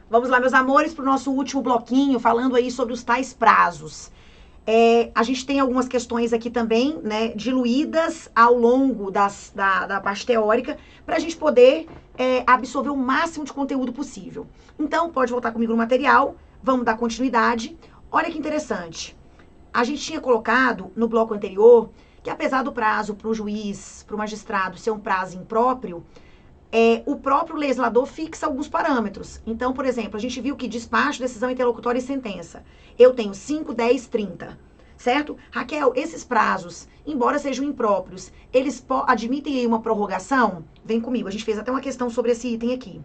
Vamos lá, meus amores, para o nosso último bloquinho, falando aí sobre os tais prazos. A gente tem algumas questões aqui também, né, diluídas ao longo da parte teórica, para a gente poder absorver o máximo de conteúdo possível. Então, pode voltar comigo no material, vamos dar continuidade. Olha que interessante. A gente tinha colocado no bloco anterior que, apesar do prazo para o juiz, para o magistrado, ser um prazo impróprio, o próprio legislador fixa alguns parâmetros. Então, por exemplo, a gente viu que despacho, decisão interlocutória e sentença. Eu tenho 5, 10, 30, certo? Raquel, esses prazos, embora sejam impróprios, eles admitem aí uma prorrogação? Vem comigo, a gente fez até uma questão sobre esse item aqui,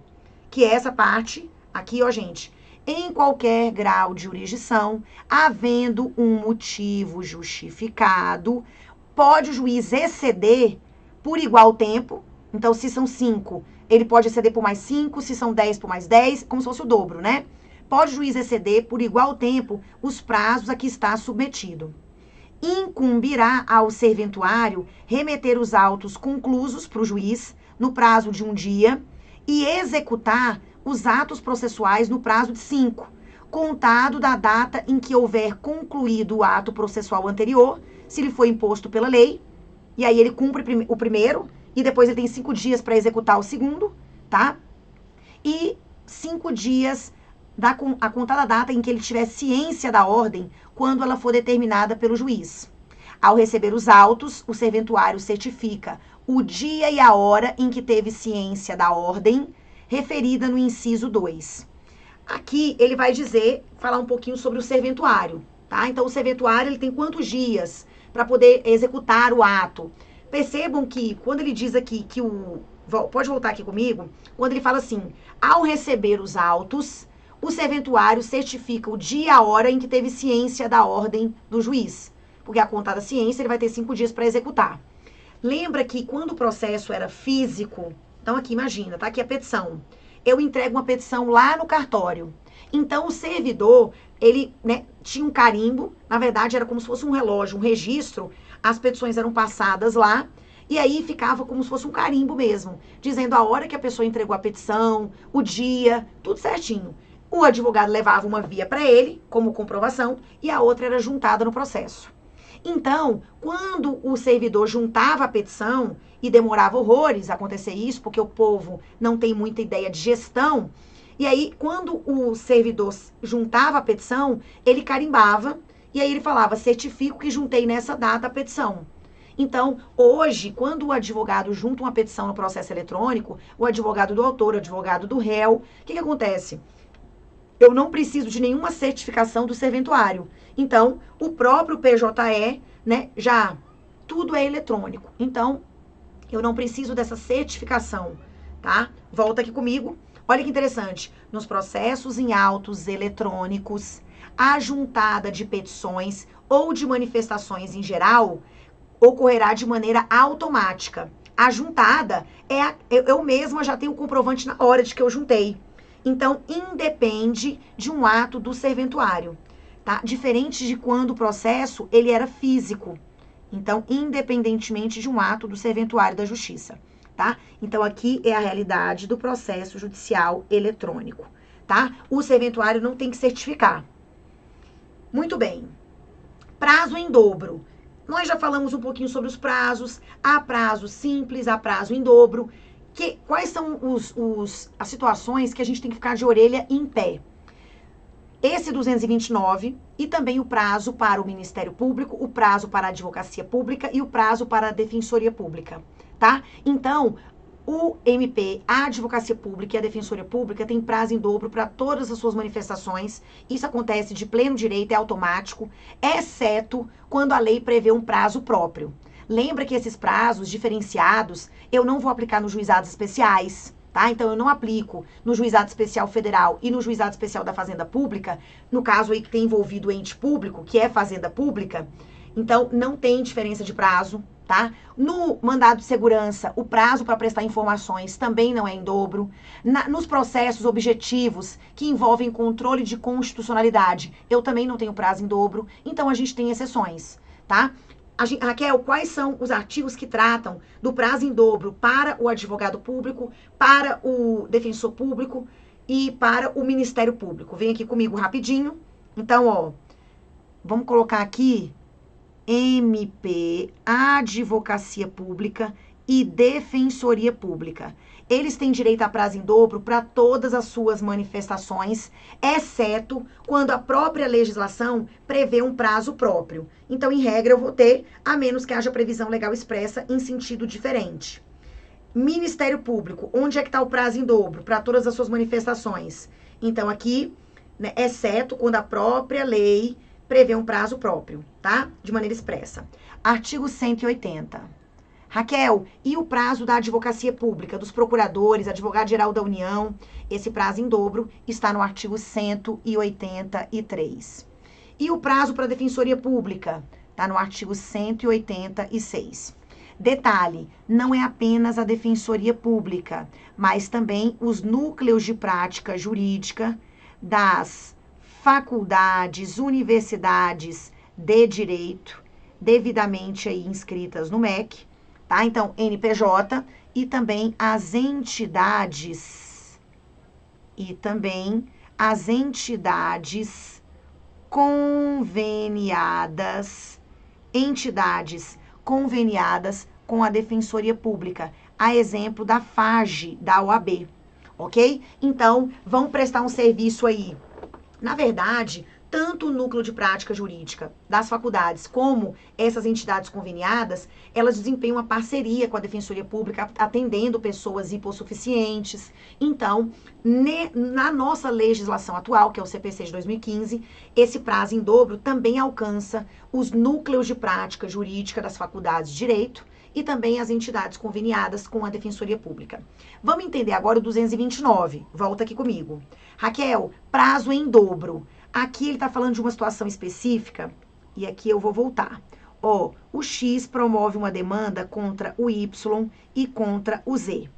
que é essa parte aqui, ó, gente. Em qualquer grau de jurisdição, havendo um motivo justificado, pode o juiz exceder por igual tempo. Então, se são 5, ele pode exceder por mais 5, se são 10 por mais 10, como se fosse o dobro, né? Pode o juiz exceder por igual tempo os prazos a que está submetido. Incumbirá ao serventuário remeter os autos conclusos para o juiz no prazo de 1 dia e executar os atos processuais no prazo de 5, contado da data em que houver concluído o ato processual anterior, se lhe foi imposto pela lei, e aí ele cumpre o primeiro, e depois ele tem 5 dias para executar o segundo, tá? E 5 dias a contar da data em que ele tiver ciência da ordem, quando ela for determinada pelo juiz. Ao receber os autos, o serventuário certifica o dia e a hora em que teve ciência da ordem, referida no inciso 2. Aqui ele vai falar um pouquinho sobre o serventuário, tá? Então, o serventuário, ele tem quantos dias para poder executar o ato? Percebam que, quando ele diz aqui que pode voltar aqui comigo, quando ele fala assim, ao receber os autos, o serventuário certifica o dia e a hora em que teve ciência da ordem do juiz. Porque a contada ciência, ele vai ter 5 dias para executar. Lembra que quando o processo era físico, então aqui, imagina, tá aqui a petição. Eu entrego uma petição lá no cartório. Então, o servidor, ele, né, tinha um carimbo, na verdade era como se fosse um relógio, um registro. As petições eram passadas lá, e aí ficava como se fosse um carimbo mesmo, dizendo a hora que a pessoa entregou a petição, o dia, tudo certinho. O advogado levava uma via para ele, como comprovação, e a outra era juntada no processo. Então, quando o servidor juntava a petição, e demorava horrores acontecer isso, porque o povo não tem muita ideia de gestão, e aí, quando o servidor juntava a petição, ele carimbava, e aí ele falava, certifico que juntei nessa data a petição. Então, hoje, quando o advogado junta uma petição no processo eletrônico, o advogado do autor, o advogado do réu, o que acontece? Eu não preciso de nenhuma certificação do serventuário. Então, o próprio PJE, né, já tudo é eletrônico. Então, eu não preciso dessa certificação, tá? Volta aqui comigo. Olha que interessante. Nos processos em autos eletrônicos, a juntada de petições ou de manifestações em geral ocorrerá de maneira automática. A juntada eu mesma já tenho o comprovante na hora de que eu juntei. Então, independe de um ato do serventuário, tá? Diferente de quando o processo ele era físico. Então, independentemente de um ato do serventuário da justiça, tá? Então, aqui é a realidade do processo judicial eletrônico, tá? O serventuário não tem que certificar. Muito bem. Prazo em dobro. Nós já falamos um pouquinho sobre os prazos. Há prazo simples, há prazo em dobro. Quais são as situações que a gente tem que ficar de orelha em pé? Esse 229 e também o prazo para o Ministério Público, o prazo para a Advocacia Pública e o prazo para a Defensoria Pública, tá? Então, o MP, a Advocacia Pública e a Defensoria Pública tem prazo em dobro para todas as suas manifestações. Isso acontece de pleno direito, é automático, exceto quando a lei prevê um prazo próprio. Lembra que esses prazos diferenciados eu não vou aplicar nos juizados especiais, tá? Então, eu não aplico no Juizado Especial Federal e no Juizado Especial da Fazenda Pública, no caso aí que tem envolvido o ente público, que é Fazenda Pública, então não tem diferença de prazo, tá? No mandado de segurança, o prazo para prestar informações também não é em dobro. Nos processos objetivos que envolvem controle de constitucionalidade, eu também não tenho prazo em dobro, então a gente tem exceções, tá? Raquel, quais são os artigos que tratam do prazo em dobro para o advogado público, para o defensor público e para o Ministério Público. Vem aqui comigo rapidinho. Então, ó, vamos colocar aqui MP, Advocacia Pública e Defensoria Pública. Eles têm direito a prazo em dobro para todas as suas manifestações, exceto quando a própria legislação prevê um prazo próprio. Então, em regra, eu vou ter, a menos que haja previsão legal expressa em sentido diferente. Ministério Público, onde é que está o prazo em dobro para todas as suas manifestações? Então, aqui, né, exceto quando a própria lei prevê um prazo próprio, tá? De maneira expressa. Artigo 180. Raquel, e o prazo da advocacia pública, dos procuradores, advogado-geral da União? Esse prazo em dobro está no artigo 183. E o prazo para a defensoria pública? Está no artigo 186. Detalhe, não é apenas a defensoria pública, mas também os núcleos de prática jurídica das faculdades, universidades de direito, devidamente aí inscritas no MEC, tá? Então, NPJ e também as entidades conveniadas, com a Defensoria Pública, a exemplo da FAGE, da OAB, ok? Então, vão prestar um serviço aí. Na verdade, tanto o núcleo de prática jurídica das faculdades como essas entidades conveniadas, elas desempenham uma parceria com a Defensoria Pública, atendendo pessoas hipossuficientes. Então, na nossa legislação atual, que é o CPC de 2015, esse prazo em dobro também alcança os núcleos de prática jurídica das faculdades de direito e também as entidades conveniadas com a Defensoria Pública. Vamos entender agora o 229. Volta aqui comigo. Raquel, prazo em dobro. Aqui ele está falando de uma situação específica, e aqui eu vou voltar. Ó, o X promove uma demanda contra o Y e contra o Z,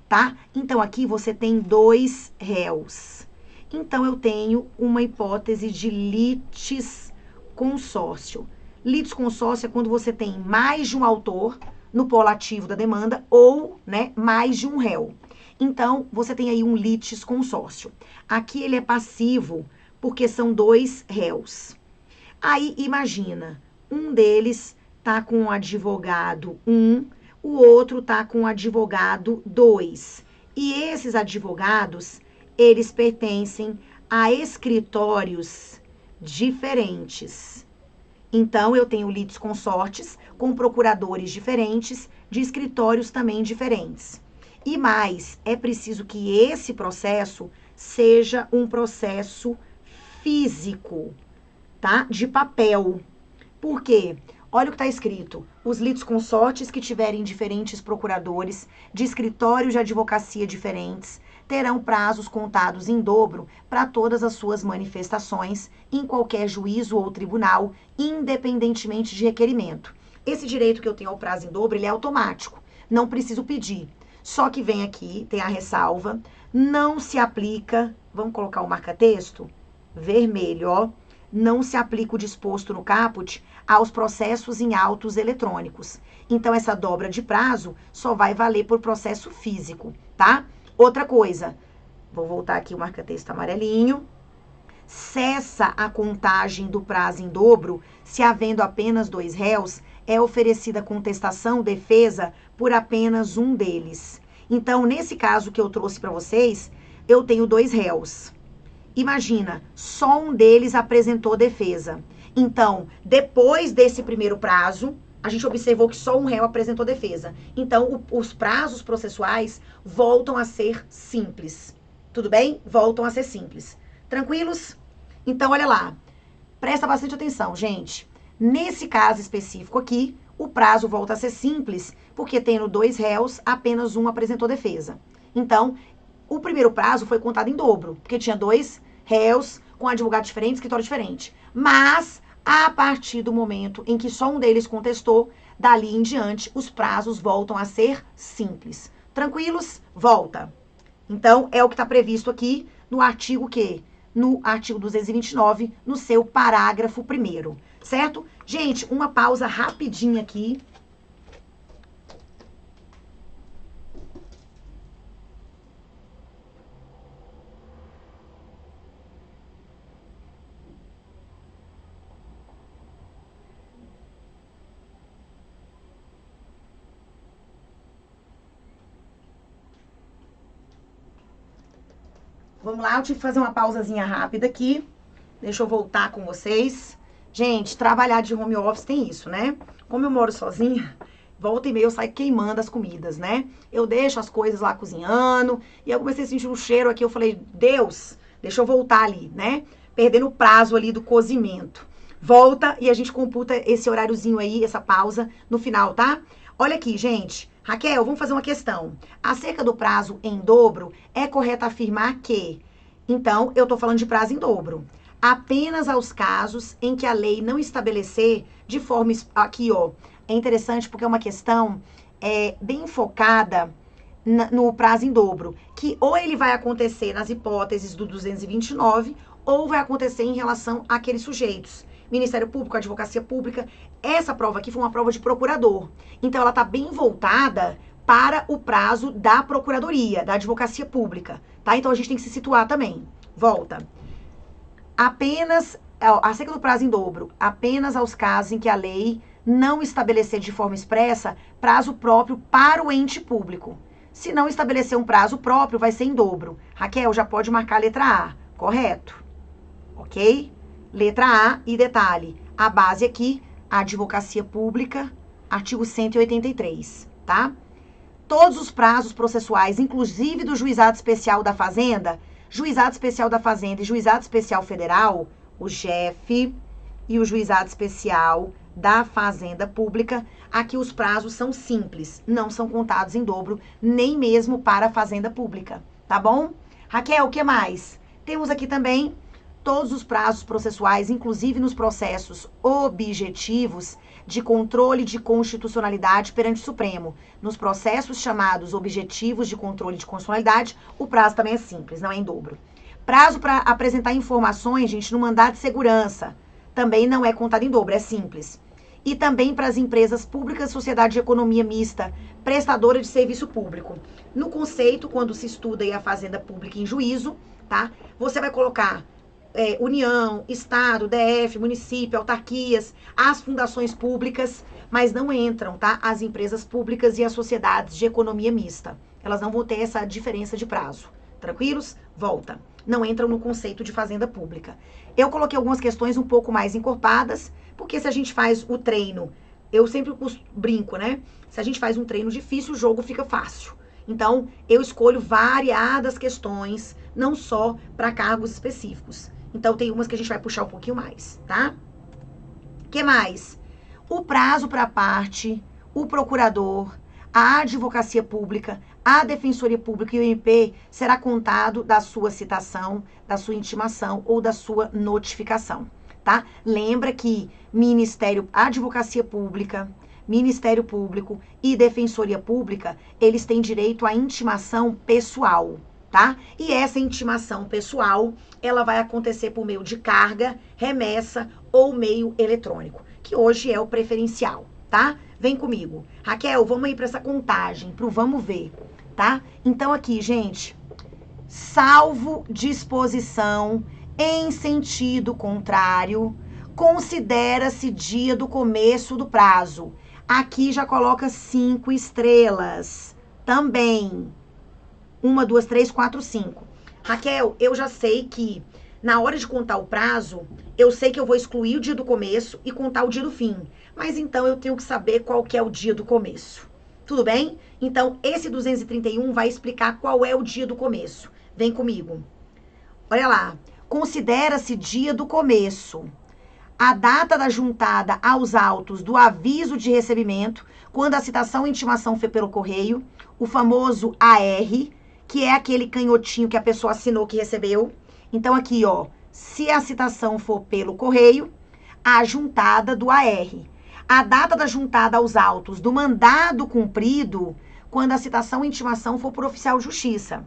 tá? Então, aqui você tem dois réus. Então, eu tenho uma hipótese de litisconsórcio. Litisconsórcio é quando você tem mais de um autor no polo ativo da demanda ou, né, mais de um réu. Então, você tem aí um litisconsórcio. Aqui ele é passivo, porque são dois réus. Aí, imagina, um deles tá com o advogado 1, o outro tá com o advogado 2. E esses advogados, eles pertencem a escritórios diferentes. Então, eu tenho litisconsortes com procuradores diferentes, de escritórios também diferentes. E mais, é preciso que esse processo seja um processo físico, tá? De papel. Por quê? Olha o que está escrito. Os litisconsortes que tiverem diferentes procuradores de escritórios de advocacia diferentes terão prazos contados em dobro para todas as suas manifestações em qualquer juízo ou tribunal, independentemente de requerimento. Esse direito que eu tenho ao prazo em dobro, ele é automático. Não preciso pedir. Só que vem aqui, tem a ressalva, não se aplica, vamos colocar o marca-texto? Vermelho, ó. Não se aplica o disposto no caput aos processos em autos eletrônicos. Então, essa dobra de prazo só vai valer por processo físico, tá? Outra coisa, vou voltar aqui o marca-texto amarelinho. Cessa a contagem do prazo em dobro se, havendo apenas dois réus, é oferecida contestação, defesa por apenas um deles. Então, nesse caso que eu trouxe para vocês, eu tenho dois réus. Imagina, só um deles apresentou defesa. Então, depois desse primeiro prazo, a gente observou que só um réu apresentou defesa. Então, os prazos processuais voltam a ser simples. Tudo bem? Voltam a ser simples. Tranquilos? Então, olha lá. Presta bastante atenção, gente. Nesse caso específico aqui, o prazo volta a ser simples, porque tendo dois réus, apenas um apresentou defesa. Então, o primeiro prazo foi contado em dobro, porque tinha dois réus com advogado diferente, escritório diferente. Mas, a partir do momento em que só um deles contestou, dali em diante, os prazos voltam a ser simples. Tranquilos? Volta. Então, é o que está previsto aqui no artigo quê? No artigo 229, no seu parágrafo 1º, certo? Gente, uma pausa rapidinha aqui. Vamos lá, eu tive que fazer uma pausazinha rápida aqui. Deixa eu voltar com vocês. Gente, trabalhar de home office tem isso, né? Como eu moro sozinha, volta e meia eu saio queimando as comidas, né? Eu deixo as coisas lá cozinhando, e eu comecei a sentir um cheiro aqui, eu falei, Deus, deixa eu voltar ali, né? Perdendo o prazo ali do cozimento. Volta e a gente computa esse horáriozinho aí, essa pausa, no final, tá? Olha aqui, gente. Raquel, vamos fazer uma questão. Acerca do prazo em dobro, é correto afirmar que... Então, eu tô falando de prazo em dobro. Apenas aos casos em que a lei não estabelecer de forma... Aqui, ó. É interessante porque é uma questão bem focada no prazo em dobro. Que ou ele vai acontecer nas hipóteses do 229, ou vai acontecer em relação àqueles sujeitos. Ministério Público, Advocacia Pública. Essa prova aqui foi uma prova de procurador. Então, ela está bem voltada para o prazo da Procuradoria, da Advocacia Pública, tá? Então, a gente tem que se situar também. Volta. Acerca do prazo em dobro, apenas aos casos em que a lei não estabelecer de forma expressa prazo próprio para o ente público. Se não estabelecer um prazo próprio, vai ser em dobro. Raquel, já pode marcar a letra A, correto? Ok? Letra A e detalhe, a base aqui, a Advocacia Pública, artigo 183, tá? Todos os prazos processuais, inclusive do Juizado Especial da Fazenda, Juizado Especial da Fazenda e Juizado Especial Federal, o JEF e o Juizado Especial da Fazenda Pública, aqui os prazos são simples, não são contados em dobro, nem mesmo para a Fazenda Pública, tá bom? Raquel, o que mais? Temos aqui também todos os prazos processuais, inclusive nos processos objetivos de controle de constitucionalidade perante o Supremo. Nos processos chamados objetivos de controle de constitucionalidade, o prazo também é simples, não é em dobro. Prazo para apresentar informações, gente, no mandado de segurança, também não é contado em dobro, é simples. E também para as empresas públicas, sociedade de economia mista, prestadora de serviço público. No conceito, quando se estuda aí a fazenda pública em juízo, tá? Você vai colocar União, Estado, DF, município, autarquias, as fundações públicas, mas não entram, tá? As empresas públicas e as sociedades de economia mista. Elas não vão ter essa diferença de prazo. Tranquilos? Volta. Não entram no conceito de fazenda pública. Eu coloquei algumas questões um pouco mais encorpadas, porque se a gente faz o treino, eu sempre brinco, né? Se a gente faz um treino difícil, o jogo fica fácil. Então, eu escolho variadas questões, não só para cargos específicos. Então, tem umas que a gente vai puxar um pouquinho mais, tá? O que mais? O prazo para a parte, o procurador, a advocacia pública, a defensoria pública e o MP será contado da sua citação, da sua intimação ou da sua notificação, tá? Lembra que advocacia pública, Ministério Público e Defensoria Pública, eles têm direito à intimação pessoal, tá? E essa intimação pessoal, ela vai acontecer por meio de carga, remessa ou meio eletrônico, que hoje é o preferencial, tá? Vem comigo. Raquel, vamos aí para essa contagem, pro vamos ver, tá? Então aqui, gente, salvo disposição em sentido contrário, considera-se dia do começo do prazo. Aqui já coloca 5 estrelas. Também. 1, 2, 3, 4, 5. Raquel, eu já sei que na hora de contar o prazo, eu sei que eu vou excluir o dia do começo e contar o dia do fim. Mas então eu tenho que saber qual que é o dia do começo. Tudo bem? Então, esse 231 vai explicar qual é o dia do começo. Vem comigo. Olha lá. Considera-se dia do começo a data da juntada aos autos do aviso de recebimento, quando a citação e intimação foi pelo correio, o famoso AR, que é aquele canhotinho que a pessoa assinou que recebeu. Então, aqui, ó, se a citação for pelo correio, a juntada do AR. A data da juntada aos autos do mandado cumprido, quando a citação e intimação for por oficial de justiça.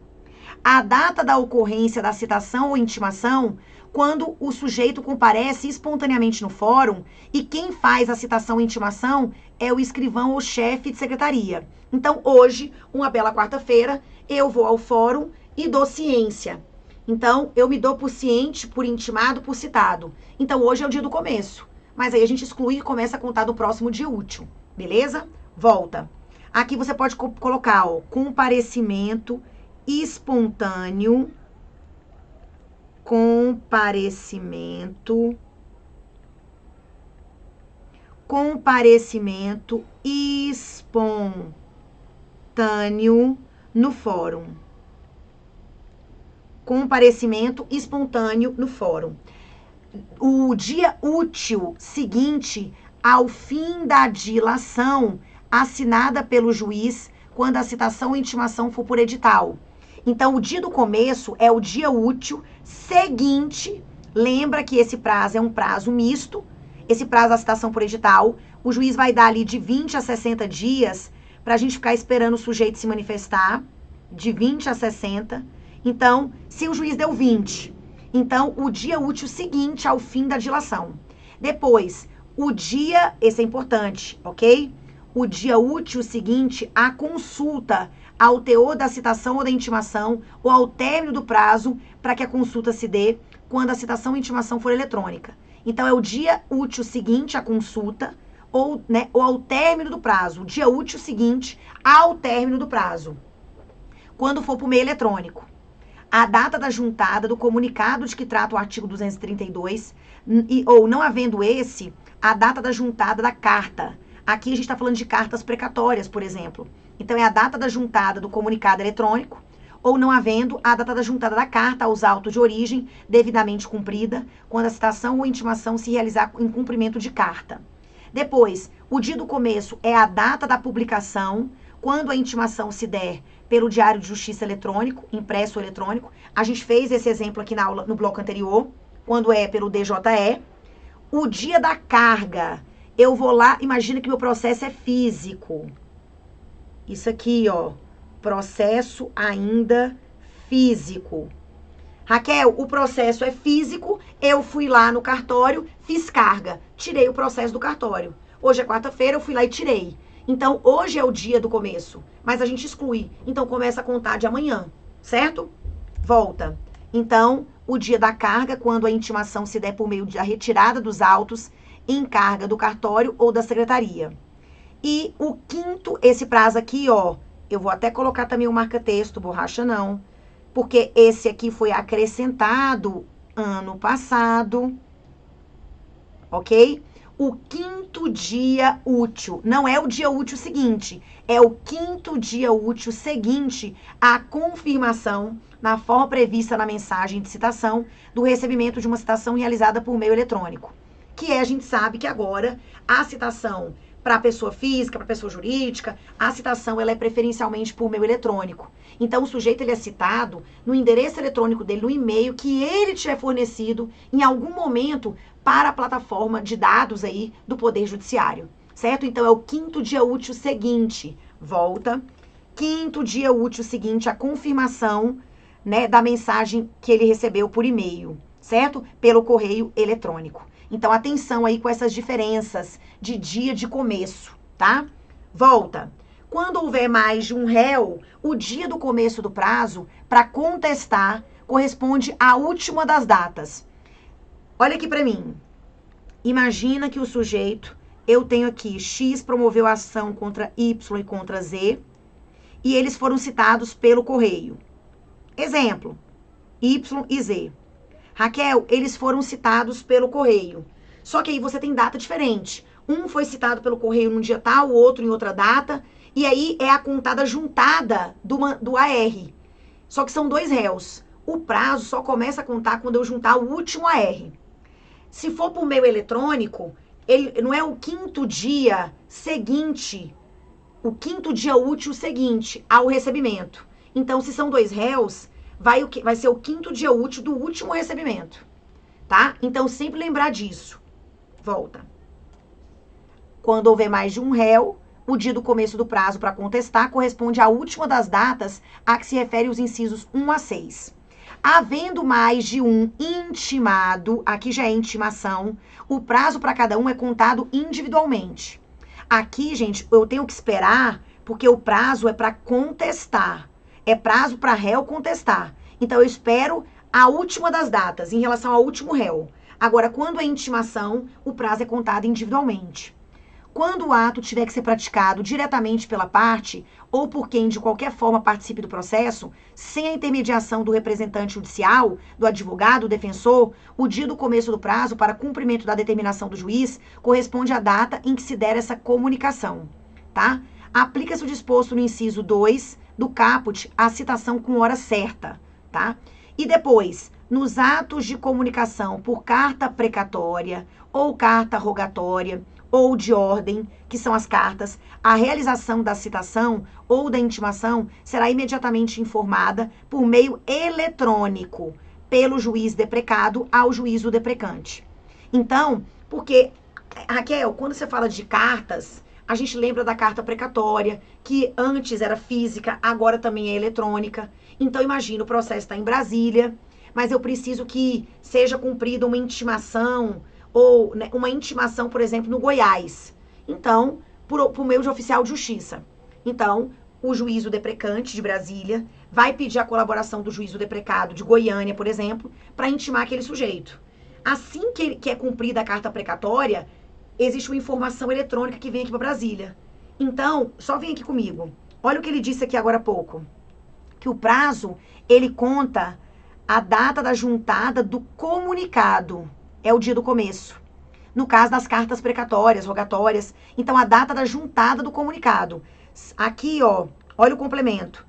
A data da ocorrência da citação ou intimação, quando o sujeito comparece espontaneamente no fórum e quem faz a citação e intimação é o escrivão ou chefe de secretaria. Então, hoje, uma bela quarta-feira, eu vou ao fórum e dou ciência. Então, eu me dou por ciente, por intimado, por citado. Então, hoje é o dia do começo. Mas aí a gente exclui e começa a contar do próximo dia útil. Beleza? Volta. Aqui você pode colocar, ó, comparecimento espontâneo comparecimento espontâneo no fórum. Comparecimento espontâneo no fórum. O dia útil seguinte ao fim da dilação assinada pelo juiz quando a citação ou intimação for por edital. Então, o dia do começo é o dia útil seguinte. Lembra que esse prazo é um prazo misto. Esse prazo da citação por edital, o juiz vai dar ali de 20 a 60 dias para a gente ficar esperando o sujeito se manifestar, de 20 a 60. Então, se o juiz deu 20, então o dia útil seguinte ao fim da dilação. Depois, o dia, esse é importante, ok? O dia útil seguinte à consulta ao teor da citação ou da intimação ou ao término do prazo para que a consulta se dê quando a citação ou intimação for eletrônica. Então, é o dia útil seguinte à consulta ou ao término do prazo. O dia útil seguinte ao término do prazo. Quando for por meio eletrônico. A data da juntada do comunicado de que trata o artigo 232, ou não havendo esse, a data da juntada da carta. Aqui a gente está falando de cartas precatórias, por exemplo. Então, é a data da juntada do comunicado eletrônico, ou não havendo a data da juntada da carta aos autos de origem devidamente cumprida, quando a citação ou intimação se realizar em cumprimento de carta. Depois, o dia do começo é a data da publicação, quando a intimação se der pelo Diário de Justiça eletrônico, impresso ou eletrônico. A gente fez esse exemplo aqui na aula, no bloco anterior, quando é pelo DJE. O dia da carga, eu vou lá, imagina que meu processo é físico. Isso aqui, ó, processo ainda físico. Raquel, o processo é físico, eu fui lá no cartório, fiz carga, tirei o processo do cartório. Hoje é quarta-feira, eu fui lá e tirei. Então, hoje é o dia do começo, mas a gente exclui. Então, começa a contar de amanhã, certo? Volta. Então, o dia da carga, quando a intimação se der por meio da retirada dos autos em carga do cartório ou da secretaria. E o quinto, esse prazo aqui, ó, eu vou até colocar também o marca-texto, borracha não, porque esse aqui foi acrescentado ano passado, ok? O quinto dia útil, não é o dia útil seguinte, é o quinto dia útil seguinte à confirmação, na forma prevista na mensagem de citação, do recebimento de uma citação realizada por meio eletrônico. Que é, a gente sabe que agora a citação para a pessoa física, para a pessoa jurídica, a citação ela é preferencialmente por meio eletrônico. Então, o sujeito ele é citado no endereço eletrônico dele, no e-mail que ele tiver fornecido em algum momento para a plataforma de dados aí do Poder Judiciário, certo? Então, é o quinto dia útil seguinte, volta, quinto dia útil seguinte à confirmação, né, da mensagem que ele recebeu por e-mail, certo? Pelo correio eletrônico. Então, atenção aí com essas diferenças de dia de começo, tá? Volta. Quando houver mais de um réu, o dia do começo do prazo para contestar corresponde à última das datas. Olha aqui para mim. Imagina que o sujeito, eu tenho aqui, X promoveu a ação contra Y e contra Z, e eles foram citados pelo correio. Exemplo, Y e Z. Raquel, eles foram citados pelo correio. Só que aí você tem data diferente. Um foi citado pelo correio num dia tal, o outro em outra data. E aí é a contada juntada do AR. Só que são dois réus. O prazo só começa a contar quando eu juntar o último AR. Se for por meio eletrônico, ele não é o quinto dia seguinte, o quinto dia útil seguinte ao recebimento. Então, se são dois réus, vai ser o quinto dia útil do último recebimento, tá? Então, sempre lembrar disso. Volta. Quando houver mais de um réu, o dia do começo do prazo para contestar corresponde à última das datas a que se refere os incisos 1 a 6. Havendo mais de um intimado, aqui já é intimação, o prazo para cada um é contado individualmente. Aqui, gente, eu tenho que esperar, porque o prazo é para contestar. É prazo para réu contestar. Então, eu espero a última das datas, em relação ao último réu. Agora, quando é intimação, o prazo é contado individualmente. Quando o ato tiver que ser praticado diretamente pela parte ou por quem de qualquer forma participe do processo, sem a intermediação do representante judicial, do advogado, do defensor, o dia do começo do prazo para cumprimento da determinação do juiz corresponde à data em que se der essa comunicação, tá? Aplica-se o disposto no inciso 2 do caput à citação com hora certa, tá? E depois, nos atos de comunicação por carta precatória ou carta rogatória, ou de ordem, que são as cartas, a realização da citação ou da intimação será imediatamente informada por meio eletrônico pelo juiz deprecado ao juízo deprecante. Então, porque, Raquel, quando você fala de cartas, a gente lembra da carta precatória, que antes era física, agora também é eletrônica. Então, imagina, o processo está em Brasília, mas eu preciso que seja cumprida uma intimação, ou né, uma intimação, por exemplo, no Goiás. Então, por meio de oficial de justiça. Então, o juízo deprecante de Brasília vai pedir a colaboração do juízo deprecado de Goiânia, por exemplo, para intimar aquele sujeito. Assim que é cumprida a carta precatória, existe uma informação eletrônica que vem aqui para Brasília. Então, só vem aqui comigo. Olha o que ele disse aqui agora há pouco. Que o prazo, ele conta a data da juntada do comunicado. É o dia do começo. No caso das cartas precatórias, rogatórias. Então, a data da juntada do comunicado. Aqui, ó, olha o complemento.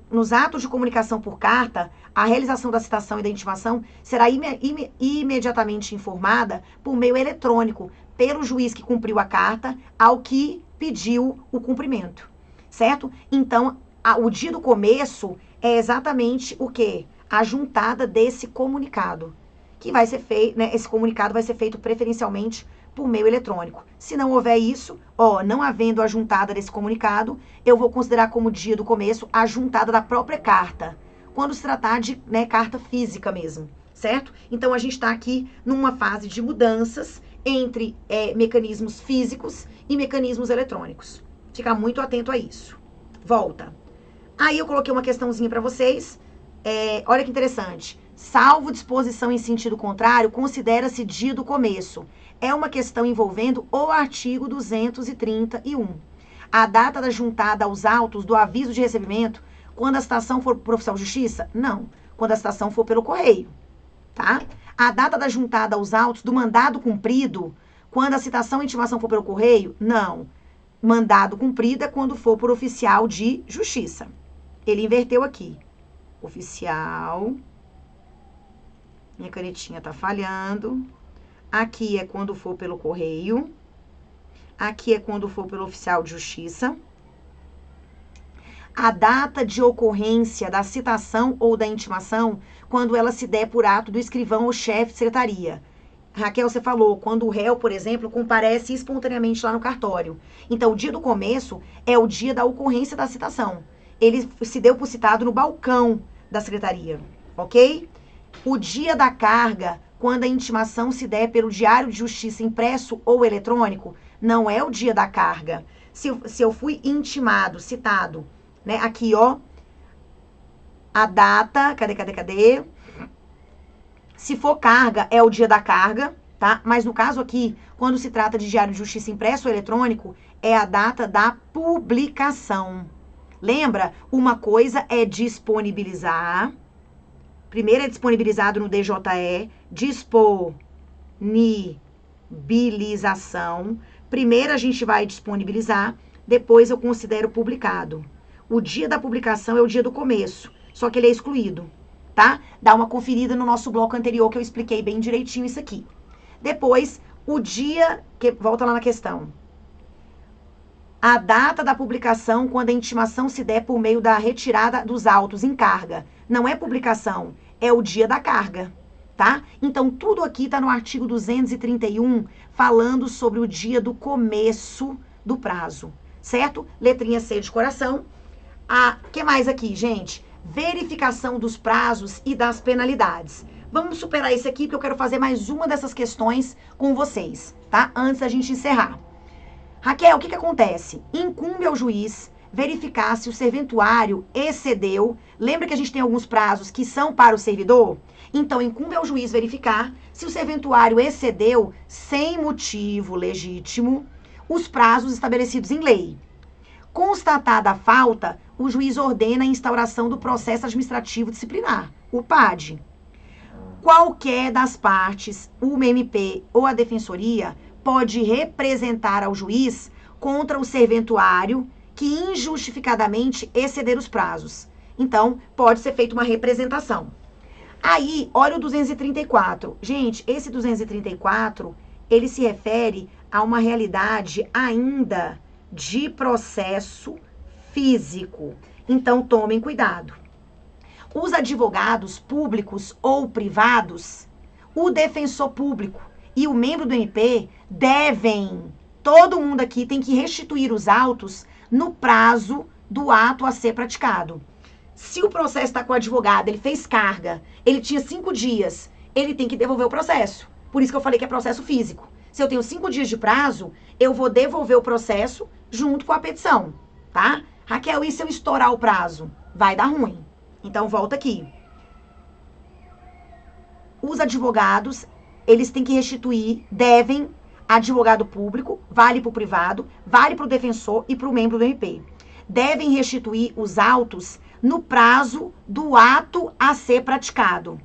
Nos atos de comunicação por carta, a realização da citação e da intimação será imediatamente informada por meio eletrônico pelo juiz que cumpriu a carta ao que pediu o cumprimento. Certo? Então, o dia do começo é exatamente o quê? A juntada desse comunicado. Que vai ser feito, né, esse comunicado vai ser feito preferencialmente por meio eletrônico. Se não houver isso, não havendo a juntada desse comunicado, eu vou considerar como dia do começo a juntada da própria carta, quando se tratar de, né, carta física mesmo, certo? Então, a gente está aqui numa fase de mudanças entre mecanismos físicos e mecanismos eletrônicos. Ficar muito atento a isso. Volta. Aí eu coloquei uma questãozinha para vocês. Olha que interessante. Salvo disposição em sentido contrário, considera-se dia do começo. É uma questão envolvendo o artigo 231. A data da juntada aos autos do aviso de recebimento, quando a citação for por oficial de justiça? Não. Quando a citação for pelo correio, tá? A data da juntada aos autos do mandado cumprido, quando a citação e intimação for pelo correio? Não. Mandado cumprido é quando for por oficial de justiça. Ele inverteu aqui. Oficial. Minha canetinha tá falhando. Aqui é quando for pelo correio. Aqui é quando for pelo oficial de justiça. A data de ocorrência da citação ou da intimação, quando ela se der por ato do escrivão ou chefe de secretaria. Raquel, você falou, quando o réu, por exemplo, comparece espontaneamente lá no cartório. Então, o dia do começo é o dia da ocorrência da citação. Ele se deu por citado no balcão da secretaria, ok? O dia da carga, quando a intimação se der pelo diário de justiça impresso ou eletrônico, não é o dia da carga. Se eu fui intimado, citado, né? Aqui, ó, a data, cadê? Se for carga, é o dia da carga, tá? Mas no caso aqui, quando se trata de diário de justiça impresso ou eletrônico, é a data da publicação. Lembra? Uma coisa é disponibilizar. Primeiro é disponibilizado no DJE, disponibilização. Primeiro a gente vai disponibilizar, depois eu considero publicado. O dia da publicação é o dia do começo, só que ele é excluído, tá? Dá uma conferida no nosso bloco anterior que eu expliquei bem direitinho isso aqui. Depois, o dia, volta lá na questão. A data da publicação, quando a intimação se der por meio da retirada dos autos em carga. Não é publicação, é o dia da carga, tá? Então, tudo aqui está no artigo 231, falando sobre o dia do começo do prazo, certo? Letrinha C de coração. Que mais aqui, gente? Verificação dos prazos e das penalidades. Vamos superar esse aqui, porque eu quero fazer mais uma dessas questões com vocês, tá? Antes da gente encerrar. Raquel, o que acontece? Incumbe ao juiz verificar se o serventuário excedeu. Lembra que a gente tem alguns prazos que são para o servidor? Então, incumbe ao juiz verificar se o serventuário excedeu sem motivo legítimo os prazos estabelecidos em lei. Constatada a falta, o juiz ordena a instauração do processo administrativo disciplinar, o PAD. Qualquer das partes, o MP ou a defensoria, pode representar ao juiz contra o serventuário que injustificadamente exceder os prazos. Então, pode ser feita uma representação. Aí, olha o 234. Gente, esse 234, ele se refere a uma realidade ainda de processo físico. Então, tomem cuidado. Os advogados públicos ou privados, o defensor público e o membro do MP devem, todo mundo aqui tem que restituir os autos no prazo do ato a ser praticado. Se o processo está com o advogado, ele fez carga, ele tinha 5 dias, ele tem que devolver o processo. Por isso que eu falei que é processo físico. Se eu tenho 5 dias de prazo, eu vou devolver o processo junto com a petição, tá? Raquel, e se eu estourar o prazo? Vai dar ruim. Então, volta aqui. Os advogados, eles têm que restituir, devem, advogado público, vale para o privado, vale para o defensor e para o membro do MP. Devem restituir os autos no prazo do ato a ser praticado.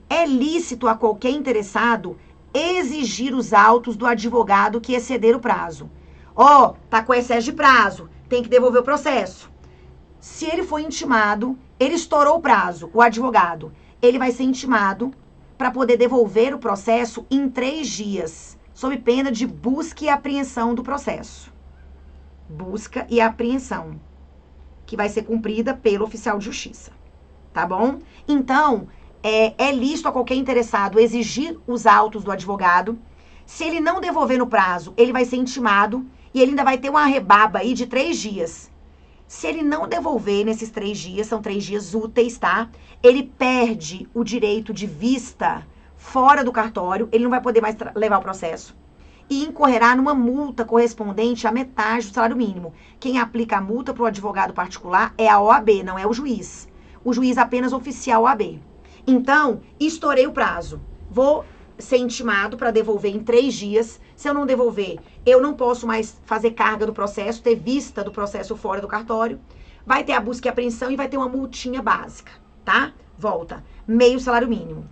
É lícito a qualquer interessado exigir os autos do advogado que exceder o prazo. Ó, tá com excesso de prazo, tem que devolver o processo. Se ele foi intimado, ele estourou o prazo, o advogado, ele vai ser intimado para poder devolver o processo em 3 dias, sob pena de busca e apreensão do processo. Busca e apreensão, que vai ser cumprida pelo oficial de justiça, tá bom? Então, é lícito a qualquer interessado exigir os autos do advogado. Se ele não devolver no prazo, ele vai ser intimado e ele ainda vai ter uma rebaba aí de 3 dias. Se ele não devolver nesses 3 dias, são 3 dias úteis, tá? Ele perde o direito de vista fora do cartório, ele não vai poder mais levar o processo. E incorrerá numa multa correspondente à metade do salário mínimo. Quem aplica a multa para o advogado particular é a OAB, não é o juiz. O juiz apenas oficia a OAB. Então, estourei o prazo. Vou ser intimado para devolver em 3 dias. Se eu não devolver, eu não posso mais fazer carga do processo, ter vista do processo fora do cartório. Vai ter a busca e apreensão e vai ter uma multinha básica, tá? Volta. Meio salário mínimo.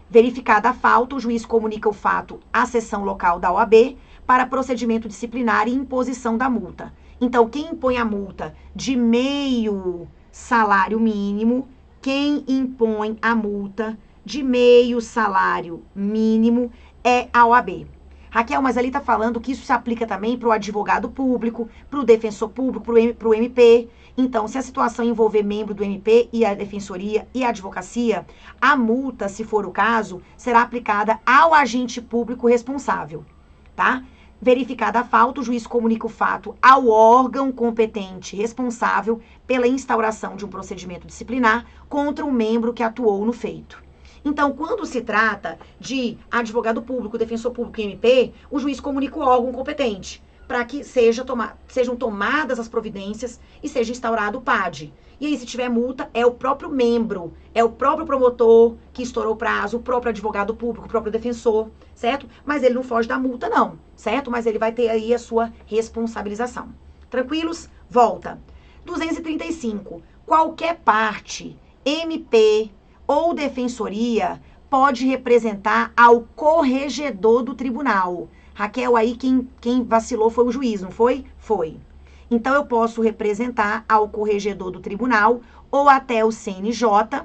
Verificada a falta, o juiz comunica o fato à seção local da OAB para procedimento disciplinar e imposição da multa. Então, quem impõe a multa de meio salário mínimo, quem impõe a multa de meio salário mínimo é a OAB. Raquel, mas ali está falando que isso se aplica também para o advogado público, para o defensor público, para o MP. Então, se a situação envolver membro do MP e a defensoria e a advocacia, a multa, se for o caso, será aplicada ao agente público responsável, tá? Verificada a falta, o juiz comunica o fato ao órgão competente responsável pela instauração de um procedimento disciplinar contra o membro que atuou no feito. Então, quando se trata de advogado público, defensor público e MP, o juiz comunica o órgão competente para que sejam tomadas as providências e seja instaurado o PAD. E aí, se tiver multa, é o próprio membro, é o próprio promotor que estourou o prazo, o próprio advogado público, o próprio defensor, certo? Mas ele não foge da multa, não, certo? Mas ele vai ter aí a sua responsabilização. Tranquilos? Volta. 235. Qualquer parte, MP ou defensoria, pode representar ao corregedor do tribunal. Raquel, aí quem vacilou foi o juiz, não foi? Foi. Então, eu posso representar ao corregedor do tribunal ou até o CNJ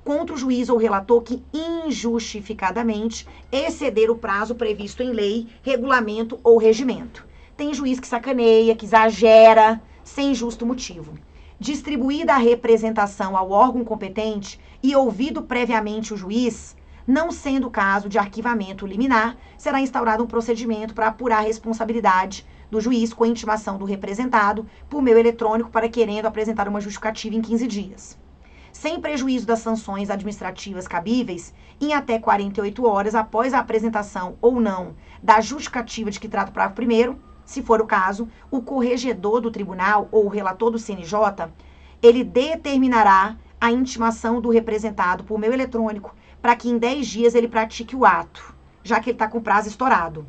contra o juiz ou relator que injustificadamente exceder o prazo previsto em lei, regulamento ou regimento. Tem juiz que sacaneia, que exagera, sem justo motivo. Distribuída a representação ao órgão competente e ouvido previamente o juiz, não sendo o caso de arquivamento liminar, será instaurado um procedimento para apurar a responsabilidade do juiz com a intimação do representado por meio eletrônico para querendo apresentar uma justificativa em 15 dias. Sem prejuízo das sanções administrativas cabíveis, em até 48 horas após a apresentação ou não da justificativa de que trata o parágrafo primeiro, se for o caso, o corregedor do tribunal ou o relator do CNJ, ele determinará a intimação do representado por meio eletrônico para que em 10 dias ele pratique o ato, já que ele está com o prazo estourado.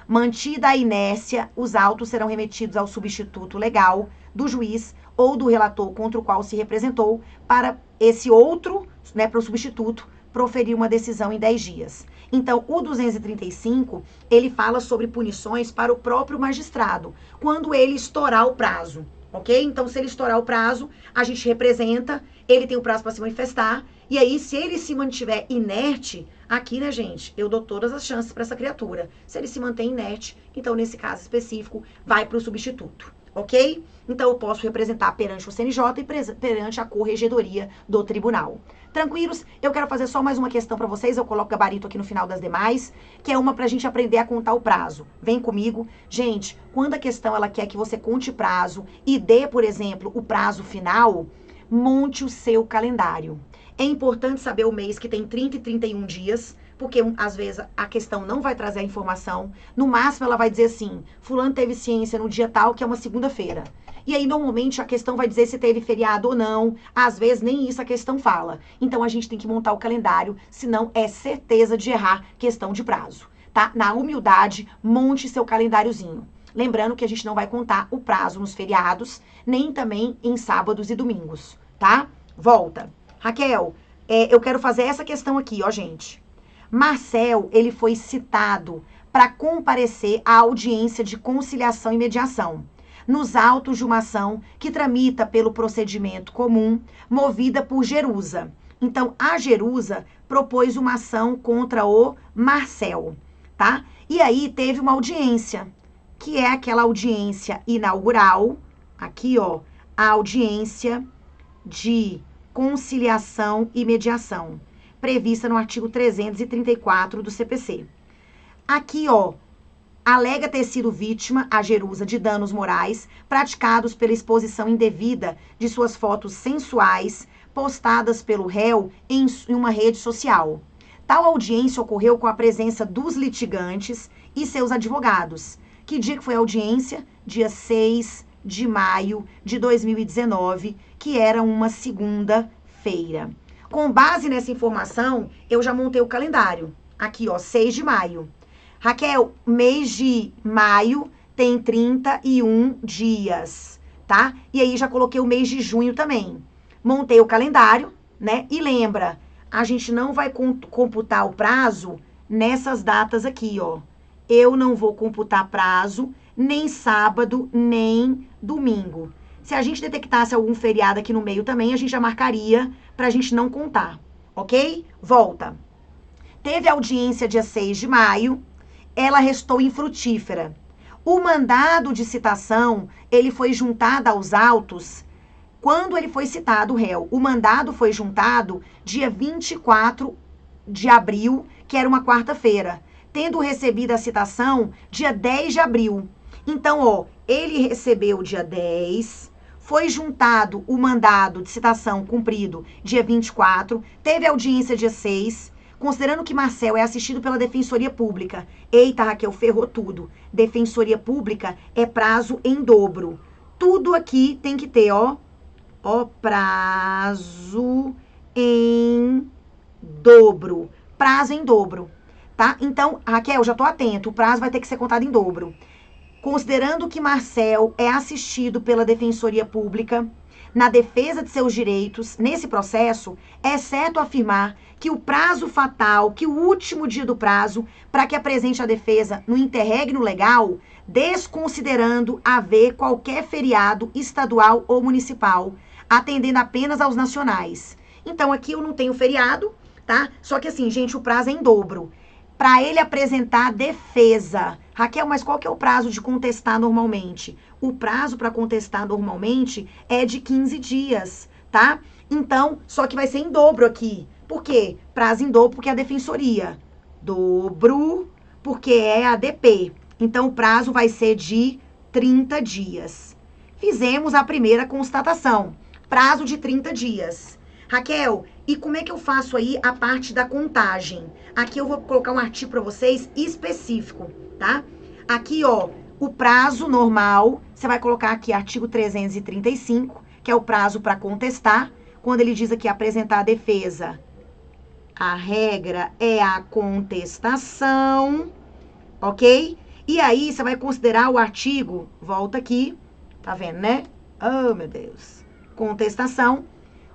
Mantida a inércia, os autos serão remetidos ao substituto legal do juiz ou do relator contra o qual se representou para esse outro, né, para o substituto, proferir uma decisão em 10 dias. Então, o 235, ele fala sobre punições para o próprio magistrado, quando ele estourar o prazo, ok? Então, se ele estourar o prazo, a gente representa, ele tem o prazo para se manifestar, e aí, se ele se mantiver inerte, aqui, né, gente, eu dou todas as chances para essa criatura. Se ele se mantém inerte, então, nesse caso específico, vai para o substituto, ok? Então, eu posso representar perante o CNJ e perante a corregedoria do tribunal. Tranquilos? Eu quero fazer só mais uma questão para vocês, eu coloco gabarito aqui no final das demais, que é uma pra gente aprender a contar o prazo. Vem comigo. Gente, quando a questão ela quer que você conte prazo e dê, por exemplo, o prazo final, monte o seu calendário. É importante saber o mês que tem 30 e 31 dias, porque às vezes a questão não vai trazer a informação. No máximo ela vai dizer assim, fulano teve ciência no dia tal, que é uma segunda-feira. E aí, normalmente, a questão vai dizer se teve feriado ou não. Às vezes, nem isso a questão fala. Então, a gente tem que montar o calendário, senão é certeza de errar questão de prazo, tá? Na humildade, monte seu calendáriozinho. Lembrando que a gente não vai contar o prazo nos feriados, nem também em sábados e domingos, tá? Volta. Raquel, eu quero fazer essa questão aqui, ó, gente. Marcel, ele foi citado para comparecer à audiência de conciliação e mediação, nos autos de uma ação que tramita pelo procedimento comum, movida por Jerusa. Então, a Jerusa propôs uma ação contra o Marcel, tá? E aí teve uma audiência, que é aquela audiência inaugural, aqui, ó, a audiência de conciliação e mediação, prevista no artigo 334 do CPC. Aqui, ó, alega ter sido vítima, a Jerusa, de danos morais praticados pela exposição indevida de suas fotos sensuais postadas pelo réu em uma rede social. Tal audiência ocorreu com a presença dos litigantes e seus advogados. Que dia que foi a audiência? Dia 6 de maio de 2019, que era uma segunda-feira. Com base nessa informação, eu já montei o calendário. Aqui, ó, 6 de maio. Raquel, mês de maio tem 31 dias, tá? E aí já coloquei o mês de junho também. Montei o calendário, né? E lembra, a gente não vai computar o prazo nessas datas aqui, ó. Eu não vou computar prazo nem sábado, nem domingo. Se a gente detectasse algum feriado aqui no meio também, a gente já marcaria pra gente não contar, ok? Volta. Teve audiência dia 6 de maio, ela restou infrutífera. O mandado de citação, ele foi juntado aos autos quando ele foi citado o réu. O mandado foi juntado dia 24 de abril, que era uma quarta-feira, tendo recebido a citação dia 10 de abril. Então, ó, ele recebeu dia 10, foi juntado o mandado de citação cumprido dia 24, teve audiência dia 6, considerando que Marcel é assistido pela Defensoria Pública. Eita, Raquel, ferrou tudo. Defensoria Pública é prazo em dobro. Tudo aqui tem que ter, ó, prazo em dobro. Prazo em dobro, tá? Então, Raquel, já tô atento, o prazo vai ter que ser contado em dobro. Considerando que Marcel é assistido pela Defensoria Pública na defesa de seus direitos nesse processo, é certo afirmar que o prazo fatal, que o último dia do prazo para que apresente a defesa no interregno legal, desconsiderando haver qualquer feriado estadual ou municipal, atendendo apenas aos nacionais. Então, aqui eu não tenho feriado, tá? Só que assim, gente, o prazo é em dobro. Para ele apresentar a defesa. Raquel, mas qual que é o prazo de contestar normalmente? O prazo para contestar normalmente é de 15 dias, tá? Então, só que vai ser em dobro aqui. Por quê? Prazo em dobro porque é a defensoria. Dobro porque é a DP. Então, o prazo vai ser de 30 dias. Fizemos a primeira constatação. Prazo de 30 dias. Raquel, e como é que eu faço aí a parte da contagem? Aqui eu vou colocar um artigo para vocês específico, tá? Aqui, ó, o prazo normal, você vai colocar aqui artigo 335, que é o prazo para contestar. Quando ele diz aqui apresentar a defesa, a regra é a contestação, ok? E aí, você vai considerar o artigo, volta aqui, tá vendo, né? Oh, meu Deus. Contestação.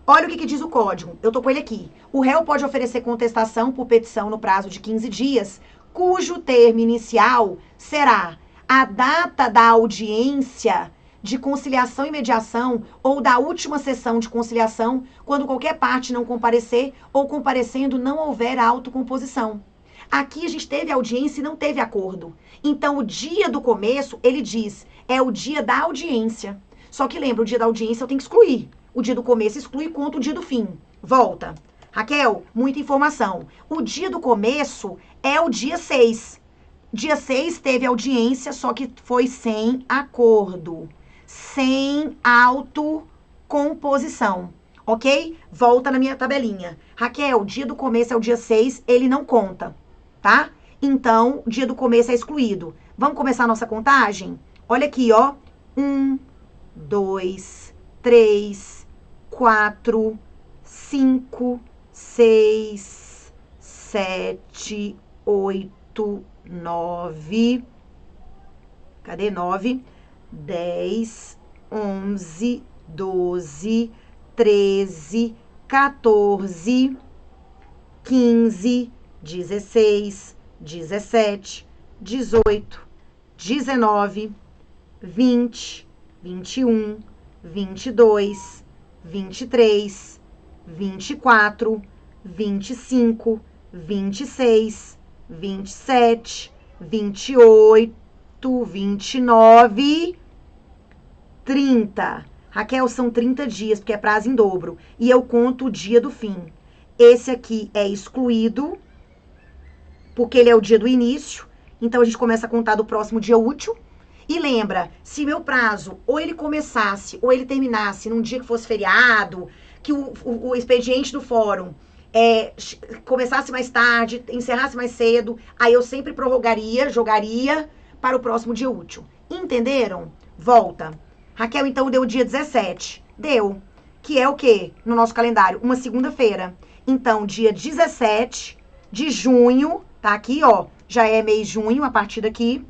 Olha o que diz o código. Eu tô com ele aqui. O réu pode oferecer contestação por petição no prazo de 15 dias, cujo termo inicial será a data da audiência de conciliação e mediação ou da última sessão de conciliação, quando qualquer parte não comparecer ou comparecendo não houver autocomposição. Aqui a gente teve audiência e não teve acordo. Então, o dia do começo, ele diz, é o dia da audiência. Só que lembra, o dia da audiência eu tenho que excluir. O dia do começo exclui contra o dia do fim. Volta. Raquel, muita informação. O dia do começo é o dia 6. Dia 6 teve audiência, só que foi sem acordo. Sem autocomposição. Ok? Volta na minha tabelinha. Raquel, o dia do começo é o dia 6, ele não conta. Tá? Então, o dia do começo é excluído. Vamos começar a nossa contagem? Olha aqui, ó. 1, 2, 3, 4, 5, 6, 7, 8, 9. Cadê 9? 10, 11, 12, 13, 14, 15, 16, 17, 18, 19, 20, 21, 22, 23, 24, 25, 26, 27, 28, 29, 30. Raquel, são 30 dias, porque é prazo em dobro. E eu conto o dia do fim. Esse aqui é excluído, porque ele é o dia do início. Então, a gente começa a contar do próximo dia útil. E lembra, se meu prazo ou ele começasse ou ele terminasse num dia que fosse feriado, que o expediente do fórum começasse mais tarde, encerrasse mais cedo, aí eu sempre prorrogaria, jogaria para o próximo dia útil. Entenderam? Volta. Raquel, então, deu o dia 17. Deu. Que é o quê? No nosso calendário? Uma segunda-feira. Então, dia 17 de junho, tá aqui, ó, já é mês junho, a partir daqui,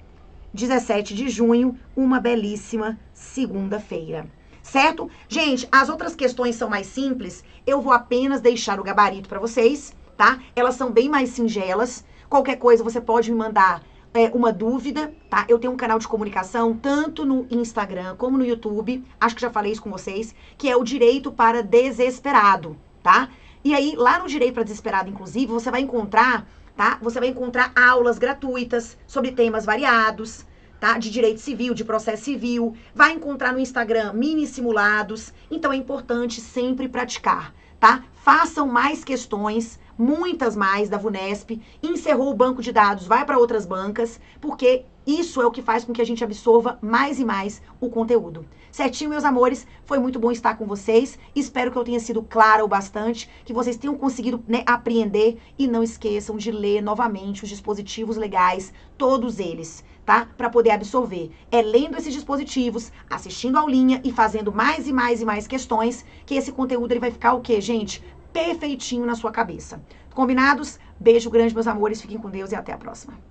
17 de junho, uma belíssima segunda-feira. Certo? Gente, as outras questões são mais simples, eu vou apenas deixar o gabarito para vocês, tá? Elas são bem mais singelas. Qualquer coisa você pode me mandar uma dúvida, tá? Eu tenho um canal de comunicação, tanto no Instagram como no YouTube, acho que já falei isso com vocês, que é o Direito para Desesperado, tá? E aí, lá no Direito para Desesperado, inclusive, você vai encontrar, tá? Você vai encontrar aulas gratuitas sobre temas variados, tá? De direito civil, de processo civil. Vai encontrar no Instagram mini simulados. Então, é importante sempre praticar, tá? Façam mais questões, muitas mais da VUNESP. Encerrou o banco de dados, vai para outras bancas, porque isso é o que faz com que a gente absorva mais e mais o conteúdo. Certinho, meus amores? Foi muito bom estar com vocês. Espero que eu tenha sido clara o bastante, que vocês tenham conseguido, né, apreender. E não esqueçam de ler novamente os dispositivos legais, todos eles, tá? Para poder absorver. É lendo esses dispositivos, assistindo a aulinha e fazendo mais e mais e mais questões, que esse conteúdo ele vai ficar o quê, gente? Perfeitinho na sua cabeça. Combinados? Beijo grande, meus amores. Fiquem com Deus e até a próxima.